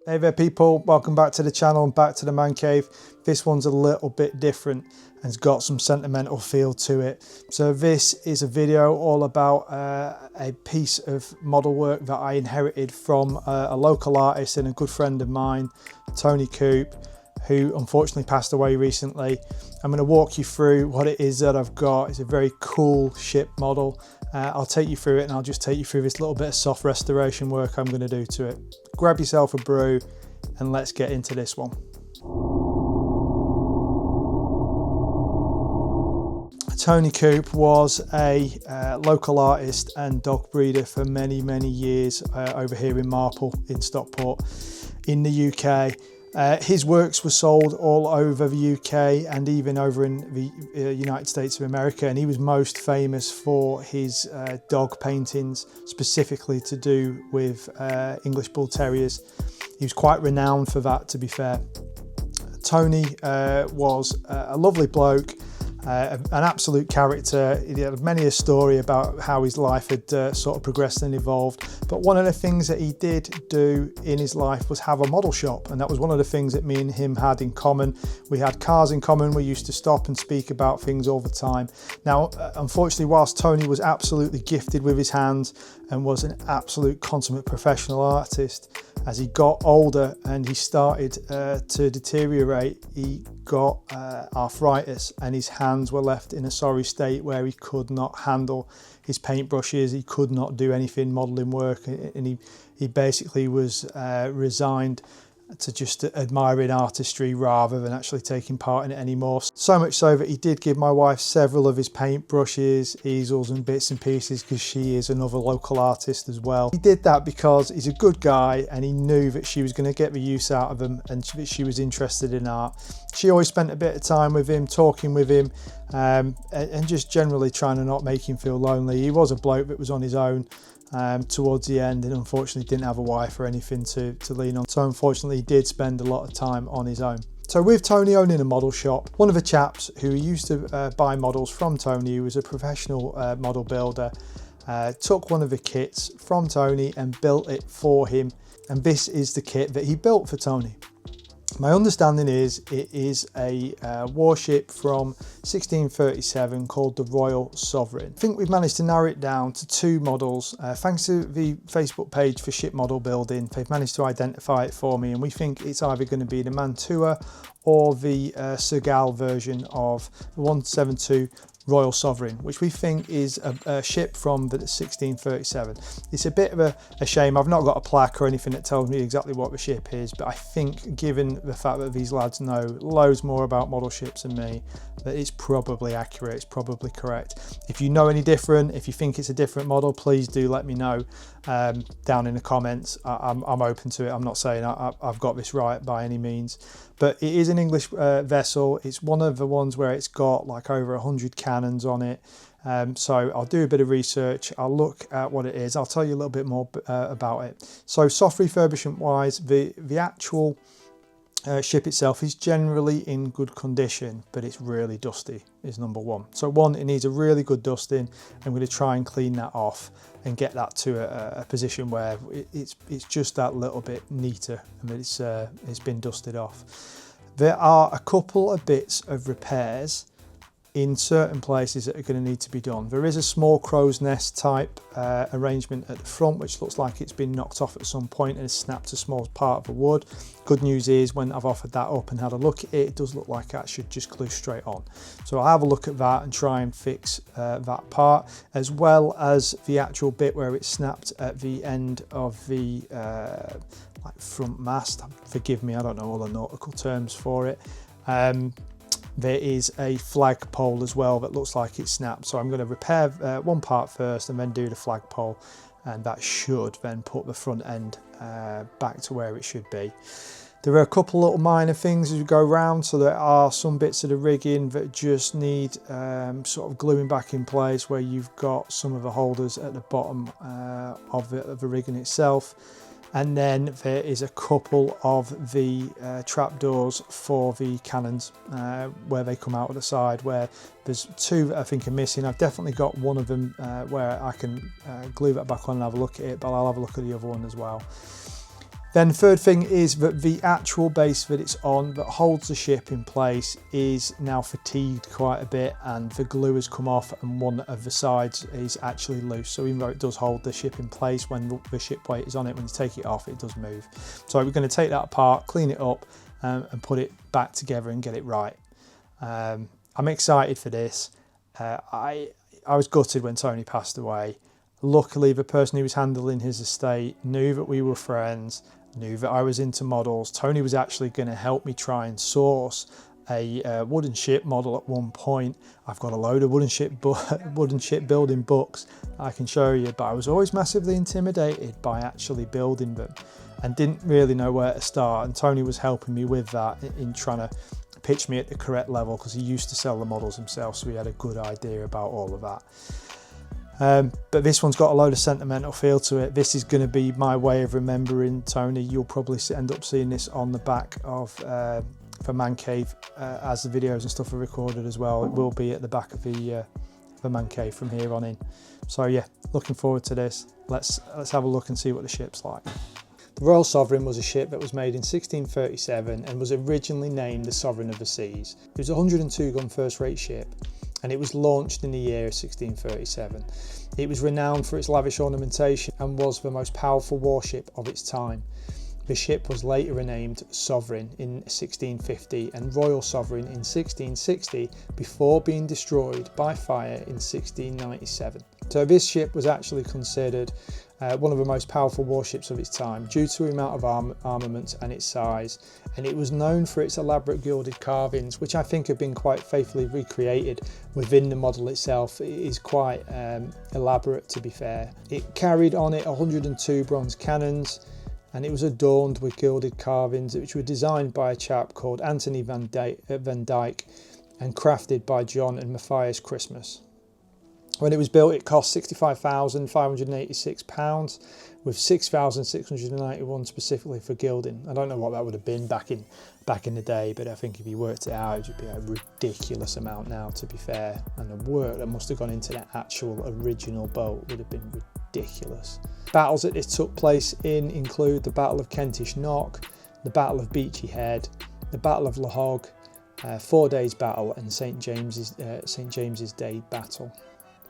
Hey there people, welcome back to the channel and back to the man cave. This one's a little bit different and it's got some sentimental feel to it. So this is a video all about a piece of model work that I inherited from a local artist and a good friend of mine, Tony Coupe, who unfortunately passed away recently. I'm going to walk you through what it is that I've got. It's a very cool ship model. I'll take you through it and I'll just take you through this little bit of soft restoration work I'm going to do to it. Grab yourself a brew and let's get into this one. Tony Coupe was a local artist and dog breeder for many years over here in Marple in Stockport in the UK. His works were sold all over the UK and even over in the United States of America, and he was most famous for his dog paintings, specifically to do with English Bull Terriers. He was quite renowned for that, to be fair. Tony was a lovely bloke, an absolute character. He had many a story about how his life had sort of progressed and evolved. But one of the things that he did do in his life was have a model shop, and that was one of the things that me and him had in common. We had cars in common. We used to stop and speak about things all the time. Now, unfortunately, whilst Tony was absolutely gifted with his hands and was an absolute consummate professional artist, as he got older and he started to deteriorate, he got arthritis and his hands were left in a sorry state where he could not handle his paintbrushes, he could not do anything modelling work, and he basically was resigned to just admiring artistry rather than actually taking part in it anymore. So much so that he did give my wife several of his paintbrushes, easels and bits and pieces, because she is another local artist as well. He did that because he's a good guy and he knew that she was going to get the use out of them and she was interested in art. She always spent a bit of time with him, talking with him, and just generally trying to not make him feel lonely. He was a bloke that was on his own towards the end, and unfortunately didn't have a wife or anything to lean on, so unfortunately he did spend a lot of time on his own. So with Tony owning a model shop, one of the chaps who used to buy models from Tony, who was a professional model builder, took one of the kits from Tony and built it for him, and this is the kit that he built for Tony. My understanding is it is a warship from 1637 called the Royal Sovereign. I think we've managed to narrow it down to two models. Thanks to the Facebook page for ship model building, they've managed to identify it for me, and we think it's either going to be the Mantua or the Sergal version of the 172 Royal Sovereign, which we think is a ship from the 1637. It's a bit of a shame I've not got a plaque or anything that tells me exactly what the ship is, but I think given the fact that these lads know loads more about model ships than me, that it's probably accurate, it's probably correct. If you know any different, if you think it's a different model, please do let me know down in the comments. I'm open to it. I'm not saying I've got this right by any means, but it is an English vessel. It's one of the ones where it's got like over 100 cannons on it. So I'll do a bit of research, I'll look at what it is, I'll tell you a little bit more about it. So soft refurbishment wise, the actual ship itself is generally in good condition, but it's really dusty is number one. So one, it needs a really good dusting. I'm going to try and clean that off and get that to a position where it's just that little bit neater and it's been dusted off. There are a couple of bits of repairs in certain places that are going to need to be done. There is a small crow's nest type arrangement at the front which looks like it's been knocked off at some point and has snapped a small part of the wood. Good news is when I've offered that up and had a look at it, it does look like that should just glue straight on. So I'll have a look at that and try and fix that part, as well as the actual bit where it's snapped at the end of the like front mast. Forgive me, I don't know all the nautical terms for it. There is a flag pole as well that looks like it's snapped, so I'm going to repair one part first and then do the flag pole, and that should then put the front end back to where it should be. There are a couple little minor things as you go around, so there are some bits of the rigging that just need sort of gluing back in place, where you've got some of the holders at the bottom of the rigging itself. And then there is a couple of the trapdoors for the cannons where they come out of the side, where there's two that I think are missing. I've definitely got one of them where I can glue that back on and have a look at it, but I'll have a look at the other one as well. Then the third thing is that the actual base that it's on that holds the ship in place is now fatigued quite a bit, and the glue has come off and one of the sides is actually loose. So even though it does hold the ship in place when the ship weight is on it, when you take it off, it does move. So we're going to take that apart, clean it up and put it back together and get it right. I'm excited for this. I was gutted when Tony passed away. Luckily, the person who was handling his estate knew that we were friends, knew that I was into models. Tony was actually going to help me try and source a wooden ship model at one point. I've got a load of wooden ship building books I can show you, but I was always massively intimidated by actually building them and didn't really know where to start. And Tony was helping me with that in trying to pitch me at the correct level, because he used to sell the models himself, so he had a good idea about all of that. But this one's got a load of sentimental feel to it. This is going to be my way of remembering Tony. You'll probably end up seeing this on the back of the man cave as the videos and stuff are recorded as well. It will be at the back of the man cave from here on in. So yeah, looking forward to this. Let's have a look and see what the ship's like. The Royal Sovereign was a ship that was made in 1637 and was originally named the Sovereign of the Seas. It was a 102 gun first rate ship, and it was launched in the year 1637. It was renowned for its lavish ornamentation and was the most powerful warship of its time. The ship was later renamed Sovereign in 1650 and Royal Sovereign in 1660 before being destroyed by fire in 1697. So this ship was actually considered one of the most powerful warships of its time due to the amount of armament and its size, and it was known for its elaborate gilded carvings, which I think have been quite faithfully recreated within the model itself. It is quite elaborate, to be fair. It carried on it 102 bronze cannons, and it was adorned with gilded carvings which were designed by a chap called Anthony van Dyck and crafted by John and Matthias Christmas. When it was built, it cost £65,586, with £6,691 specifically for gilding. I don't know what that would have been back in the day, but I think if you worked it out, it would be a ridiculous amount now, to be fair. And the work that must have gone into that actual original boat would have been ridiculous. Battles that this took place in include the Battle of Kentish Knock, the Battle of Beachy Head, the Battle of La Hogue, 4 Days Battle, and St James's Day Battle.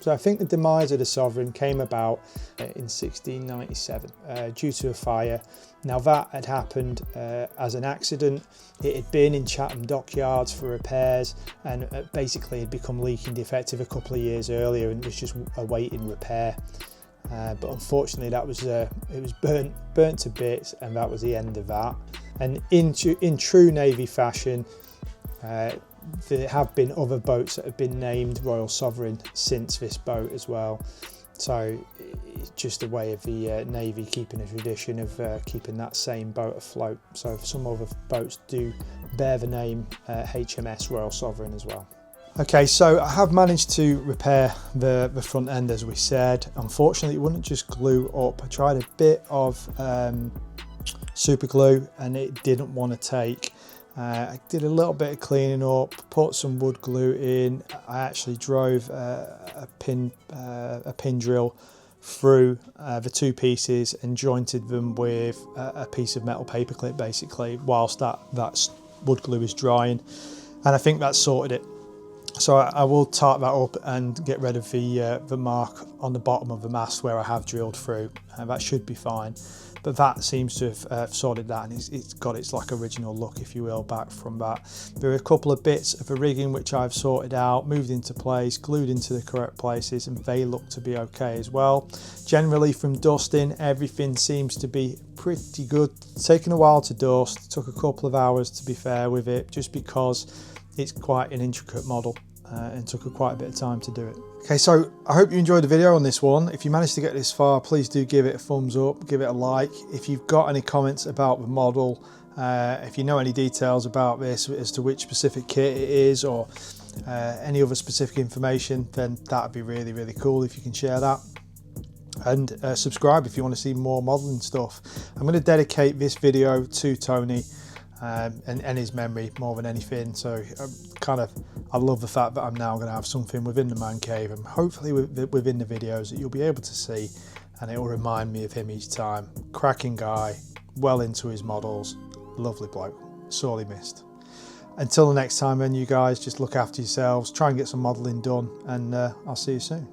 So I think the demise of the Sovereign came about in 1697 due to a fire. Now that had happened as an accident. It had been in Chatham dockyards for repairs and basically had become leaking defective a couple of years earlier and was just awaiting repair. But unfortunately it was burnt to bits, and that was the end of that. And in true Navy fashion, there have been other boats that have been named Royal Sovereign since this boat as well. So it's just a way of the Navy keeping a tradition of keeping that same boat afloat. So some other boats do bear the name HMS Royal Sovereign as well. Okay, so I have managed to repair the front end, as we said. Unfortunately, it wouldn't just glue up. I tried a bit of super glue and it didn't want to take. I did a little bit of cleaning up, put some wood glue in. I actually drove a pin drill through the two pieces and jointed them with a piece of metal paper clip, basically, whilst that wood glue is drying. And I think that sorted it. So I will tarp that up and get rid of the mark on the bottom of the mast where I have drilled through. That should be fine. But that seems to have sorted that, and it's got its like original look, if you will, back from that. There are a couple of bits of the rigging which I've sorted out, moved into place, glued into the correct places, and they look to be okay as well. Generally, from dusting, everything seems to be pretty good. It's taken a while to dust. It took a couple of hours, to be fair with it, just because it's quite an intricate model. And took quite a bit of time to do it. Okay, so I hope you enjoyed the video on this one. If you managed to get this far, please do give it a thumbs up, give it a like. If you've got any comments about the model, if you know any details about this as to which specific kit it is, or any other specific information, then that would be really, really cool if you can share that. And subscribe if you want to see more modeling stuff. I'm going to dedicate this video to Tony and his memory more than anything. So I love the fact that I'm now going to have something within the man cave and hopefully within the videos that you'll be able to see, and it will remind me of him each time. Cracking guy, well into his models. Lovely bloke, sorely missed. Until the next time then, you guys just look after yourselves, try and get some modelling done, and I'll see you soon.